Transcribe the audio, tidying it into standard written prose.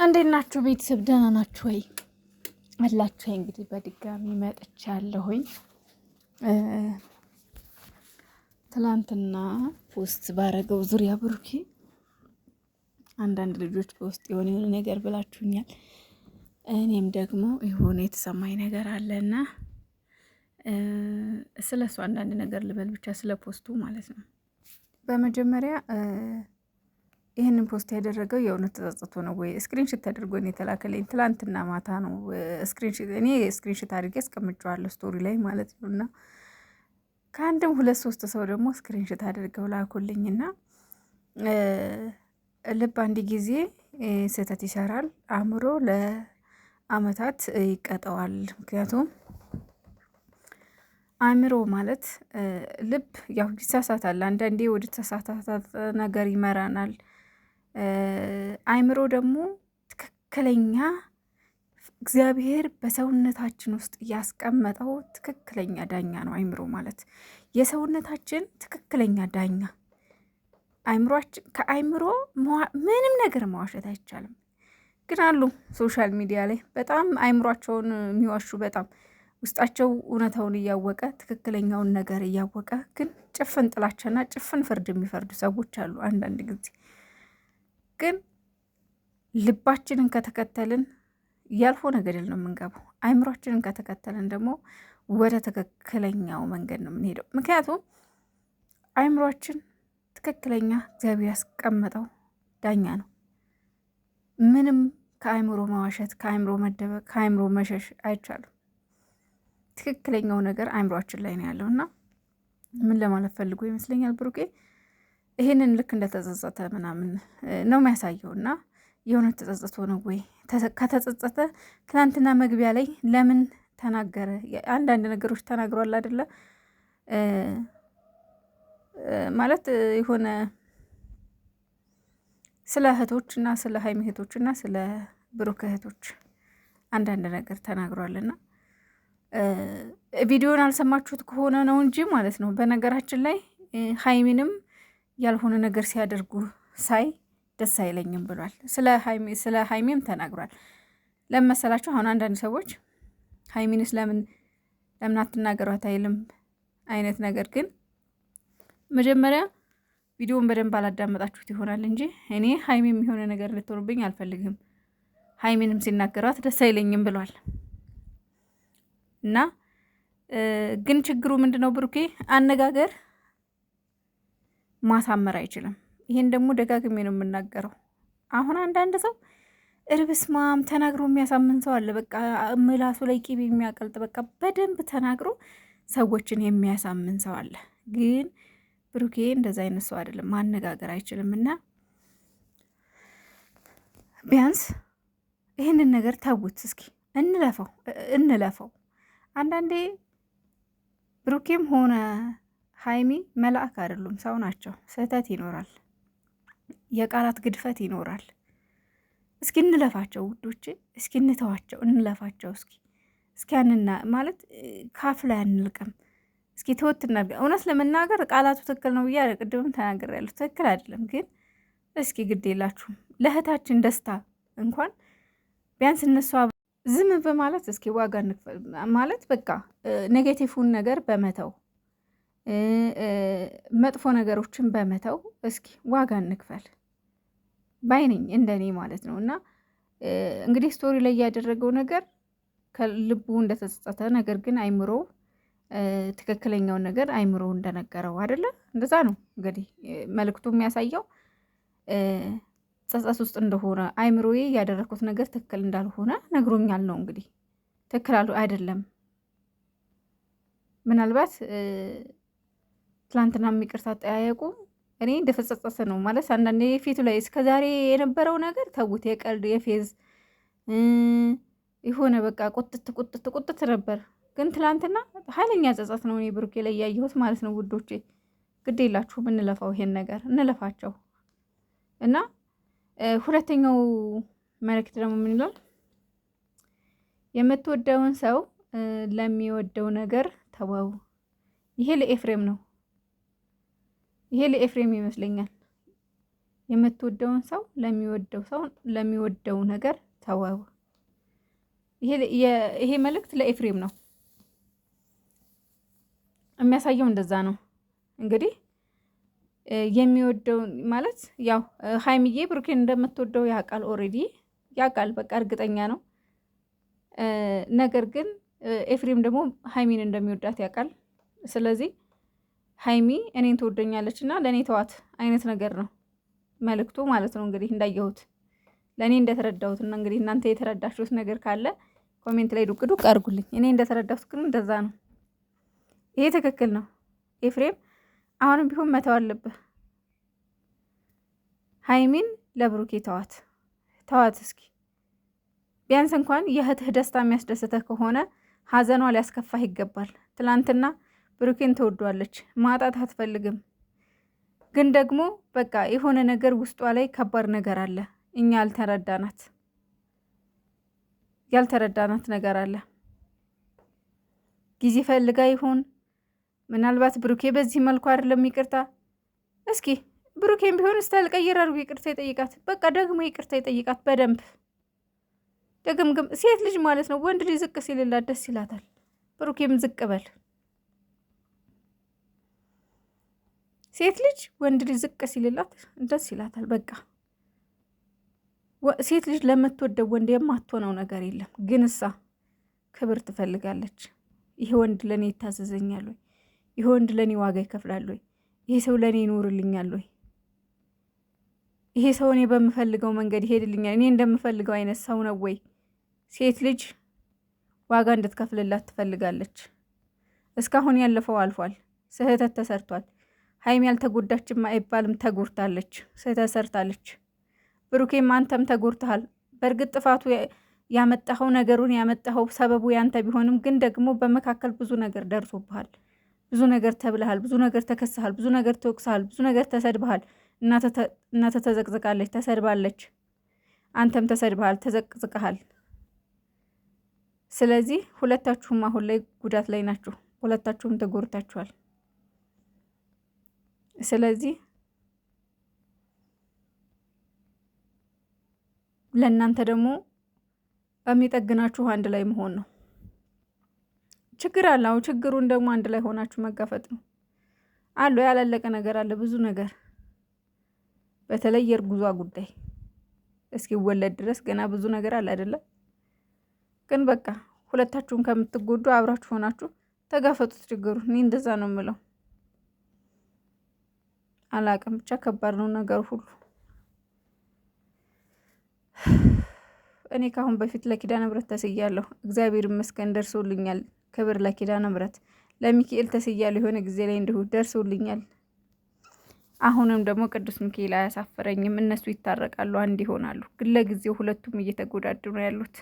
እንዴት ናችሁ ቤተሰብ? ደህና ናችሁ ወይ? አላችሁ? እንግዲህ በድጋሚ መጥቻለሁኝ። ትላንትና ፖስት ባረገው ዙሪያ ብሩኬ አንዳንድ ልጆች በውስጥ የሆነ ነገር ብላችሁኛል። እኔም ደግሞ የሆነ የተሰማኝ ነገር አለና ስለ እሱ አንዳንድ ነገር ልበል ብቻ፣ ስለ ፖስቱ ማለት ነው። በመጀመሪያ ይህንን ፖስት ያደረገው የእውነት ተጸጽቶ ነው ወይ? ስክሪንሽት ተደርጎ ነው የተላከልኝ። ትላንትና ማታ ነው እኔ ስክሪንሽት አድርጌ አስቀምጨዋለሁ ስቶሪ ላይ ማለት ነው። እና ከአንድም 2-3 ሰው ደግሞ ስክሪንሽት አድርገው ላኩልኝና ልብ አንድ ጊዜ ስህተት ይሰራል፣ አእምሮ ለአመታት ይቀጠዋል። ምክንያቱም አእምሮ ማለት ልብ ያው ይሳሳታል፣ አንዳንዴ ወደ ተሳሳተ ነገር ይመራናል። አእምሮ ደግሞ ትክክለኛ እግዚአብሔር በሰውነታችን ውስጥ ያስቀመጠው ትክክለኛ ዳኛ ነው። አእምሮ ማለት የሰውነታችን ትክክለኛ ዳኛ። አእምሮአችን ከአእምሮ ምንም ነገር መዋሸት አይቻልም። ግን አሉ ሶሻል ሚዲያ ላይ በጣም አእምሯቸውን የሚዋሹ፣ በጣም ውስጣቸው እውነታውን እያወቀ ትክክለኛውን ነገር እያወቀ ግን ጭፍን ጥላቻና ጭፍን ፍርድ የሚፈርዱ ሰዎች አሉ። አንዳንድ ጊዜ ግን ልባችንን ከተከተልን ያልሆነ ገደል ነው የምንገባው። አእምሯችንን ከተከተልን ደግሞ ወደ ትክክለኛው መንገድ ነው የምንሄደው። ምክንያቱም አእምሯችን ትክክለኛ እግዚአብሔር ያስቀመጠው ዳኛ ነው። ምንም ከአእምሮ መዋሸት፣ ከአእምሮ መደበቅ፣ ከአእምሮ መሸሽ አይቻልም። ትክክለኛው ነገር አእምሯችን ላይ ነው ያለው እና ምን ለማለት ፈልጎ ይመስለኛል ብሩኬ ይህንን ልክ እንደተጸጸተ ምናምን ነው የሚያሳየው። እና የእውነት ተጸጽቶ ነው ወይ? ከተጸጸተ ትናንትና መግቢያ ላይ ለምን ተናገረ? አንዳንድ ነገሮች ተናግሯል አይደለ? ማለት የሆነ ስለ እህቶች እና ስለ ሀይሚ እህቶች እና ስለ ብሩክ እህቶች አንዳንድ ነገር ተናግሯልና ቪዲዮን አልሰማችሁት ከሆነ ነው እንጂ ማለት ነው። በነገራችን ላይ ሀይሚንም ያልሆነ ነገር ሲያደርጉ ሳይ ደስ አይለኝም ብሏል። ስለ ሀይሚም ተናግሯል። ለመሰላችሁ አሁን አንዳንድ ሰዎች ሀይሚንስ ለምን አትናገሯት አይልም አይነት ነገር። ግን መጀመሪያ ቪዲዮን በደንብ አላዳመጣችሁት ይሆናል እንጂ እኔ ሀይሚም የሆነ ነገር ልትሆንብኝ አልፈልግም፣ ሀይሚንም ሲናገሯት ደስ አይለኝም ብሏል። እና ግን ችግሩ ምንድነው ብሩኬ አነጋገር ማሳመር አይችልም። ይሄን ደግሞ ደጋግሜ ነው የምናገረው። አሁን አንዳንድ ሰው እርብስማም ተናግሮ የሚያሳምን ሰው አለ። በቃ ምላሱ ላይ ቂቤ የሚያቀልጥ በቃ በደንብ ተናግሮ ሰዎችን የሚያሳምን ሰው አለ። ግን ብሩኬ እንደዛ አይነት ሰው አይደለም፣ ማነጋገር አይችልም። እና ቢያንስ ይህንን ነገር ተውት እስኪ፣ እንለፈው። አንዳንዴ ብሩኬም ሆነ ሀይሚ መልአክ አይደሉም፣ ሰው ናቸው። ስህተት ይኖራል፣ የቃላት ግድፈት ይኖራል። እስኪ እንለፋቸው ውዶቼ፣ እስኪ እንተዋቸው፣ እንለፋቸው። እስኪ ያንና ማለት ካፍ ላይ አንልቅም። እስኪ ተወት እናድርግ። እውነት ለመናገር ቃላቱ ትክክል ነው ብዬ ቅድምም ተናግሬያለሁ። ትክክል አይደለም ግን እስኪ ግድ የላችሁም ለእህታችን ደስታ እንኳን ቢያንስ እነሷ ዝም በማለት እስኪ ዋጋ እንክፈል ማለት በቃ ኔጌቲቭን ነገር በመተው መጥፎ ነገሮችን በመተው እስኪ ዋጋ እንክፈል ባይነኝ እንደኔ ማለት ነው። እና እንግዲህ ስቶሪ ላይ ያደረገው ነገር ከልቡ እንደተጸጸተ ነገር ግን አይምሮ ትክክለኛውን ነገር አይምሮ እንደነገረው አይደለ? እንደዛ ነው እንግዲህ መልእክቱ የሚያሳየው ጸጸት ውስጥ እንደሆነ አይምሮዬ ያደረኩት ነገር ትክክል እንዳልሆነ ነግሮኛል ነው። እንግዲህ ትክክል አይደለም። ምናልባት ትላንትና ይቅርታ ጠያየቁ እኔ እንደተጸጸተ ነው ማለት አንዳንዴ ፊቱ ላይ እስከዛሬ የነበረው ነገር ተውት፣ የቀልድ የፌዝ የሆነ በቃ ቁጥት ነበር። ግን ትላንትና ኃይለኛ ጸጸት ነው እኔ ብሩኬ ላይ ያየሁት ማለት ነው። ውዶቼ ግድ የላችሁም እንለፋው፣ ይሄን ነገር እንለፋቸው። እና ሁለተኛው መልእክት ደግሞ ምን ይላል? የምትወደውን ሰው ለሚወደው ነገር ተወው። ይሄ ለኤፍሬም ነው። ይሄ ለኤፍሬም ይመስለኛል። የምትወደውን ሰው ለሚወደው ነገር ተወው። ይሄ መልእክት ለኤፍሬም ነው የሚያሳየው። እንደዛ ነው እንግዲህ የሚወደው ማለት ያው ሀይሚዬ ብሩኬን እንደምትወደው ያውቃል። ኦልሬዲ ያውቃል፣ በቃ እርግጠኛ ነው። ነገር ግን ኤፍሬም ደግሞ ሀይሚን እንደሚወዳት ያውቃል። ስለዚህ ሀይሚ እኔን ትወደኛለች እና ለእኔ ተዋት አይነት ነገር ነው መልእክቱ ማለት ነው። እንግዲህ እንዳየሁት ለእኔ እንደተረዳሁት እና እንግዲህ እናንተ የተረዳችሁት ነገር ካለ ኮሜንት ላይ ዱቅ ዱቅ አድርጉልኝ። እኔ እንደተረዳሁት ግን እንደዛ ነው። ይሄ ትክክል ነው። ኤፍሬም አሁንም ቢሆን መተው አለብህ። ሀይሚን ለብሩኬ ተዋት እስኪ ቢያንስ እንኳን የእህትህ ደስታ የሚያስደስትህ ከሆነ ሀዘኗ ሊያስከፋህ ይገባል። ትላንትና ብሩኬን ትወዷለች፣ ማጣት አትፈልግም። ግን ደግሞ በቃ የሆነ ነገር ውስጧ ላይ ከባድ ነገር አለ። እኛ ያልተረዳናት ነገር አለ። ጊዜ ፈልጋ ይሆን ምናልባት ብሩኬ በዚህ መልኩ አይደለም ይቅርታ። እስኪ ብሩኬን ቢሆን እስታልቀይር አድርጎ ይቅርታ ይጠይቃት። በቃ ደግሞ ይቅርታ ይጠይቃት በደንብ ደግምግም። ሴት ልጅ ማለት ነው ወንድ ልጅ ዝቅ ሲልላት ደስ ይላታል። ብሩኬም ዝቅ በል። ሴት ልጅ ወንድ ልጅ ዝቅ ሲልላት ደስ ይላታል። በቃ ሴት ልጅ ለምትወደው ወንድ የማትሆነው ነገር የለም። ግን እሳ ክብር ትፈልጋለች። ይሄ ወንድ ለእኔ ይታዘዘኛል ወይ? ይሄ ወንድ ለእኔ ዋጋ ይከፍላል ወይ? ይሄ ሰው ለእኔ ይኖርልኛል ወይ? ይሄ ሰው እኔ በምፈልገው መንገድ ይሄድልኛል? እኔ እንደምፈልገው አይነት ሰው ነው ወይ? ሴት ልጅ ዋጋ እንድትከፍልላት ትፈልጋለች። እስካሁን ያለፈው አልፏል። ስህተት ተሰርቷል። ሀይሚ ያልተጎዳችም አይባልም፣ ተጎድታለች፣ ስህተት ሰርታለች። ብሩኬም አንተም ተጎድተሃል። በእርግጥ ጥፋቱ ያመጣኸው ነገሩን ያመጣኸው ሰበቡ ያንተ ቢሆንም ግን ደግሞ በመካከል ብዙ ነገር ደርሶብሃል። ብዙ ነገር ተብልሃል፣ ብዙ ነገር ተከስሃል፣ ብዙ ነገር ተወቅሰሃል፣ ብዙ ነገር ተሰድበሃል። እናተ ተዘቅዝቃለች፣ ተሰድባለች። አንተም ተሰድበሃል፣ ተዘቅዝቀሃል። ስለዚህ ሁለታችሁም አሁን ላይ ጉዳት ላይ ናችሁ። ሁለታችሁም ተጎድታችኋል። ስለዚህ ለእናንተ ደግሞ የሚጠግናችሁ አንድ ላይ መሆን ነው። ችግር አለው። ችግሩን ደግሞ አንድ ላይ ሆናችሁ መጋፈጥ ነው። አሉ ያላለቀ ነገር አለ፣ ብዙ ነገር። በተለይ የእርጉዟ ጉዳይ እስኪወለድ ድረስ ገና ብዙ ነገር አለ አይደለም። ግን በቃ ሁለታችሁም ከምትጎዱ አብራችሁ ሆናችሁ ተጋፈጡት ችግሩን። እኔ እንደዛ ነው የምለው። አላቅም ብቻ ከባድ ነው ነገሩ ሁሉ። እኔ ካሁን በፊት ለኪዳነ ምሕረት ተስያለሁ። እግዚአብሔር ይመስገን ደርሶልኛል። ክብር ለኪዳነ ምሕረት። ለሚካኤል ተስያለሁ የሆነ ጊዜ ላይ እንዲሁ ደርሶልኛል። አሁንም ደግሞ ቅዱስ ሚካኤል አያሳፍረኝም። እነሱ ይታረቃሉ፣ አንድ ይሆናሉ። ግን ለጊዜው ሁለቱም እየተጎዳዱ ነው ያሉት።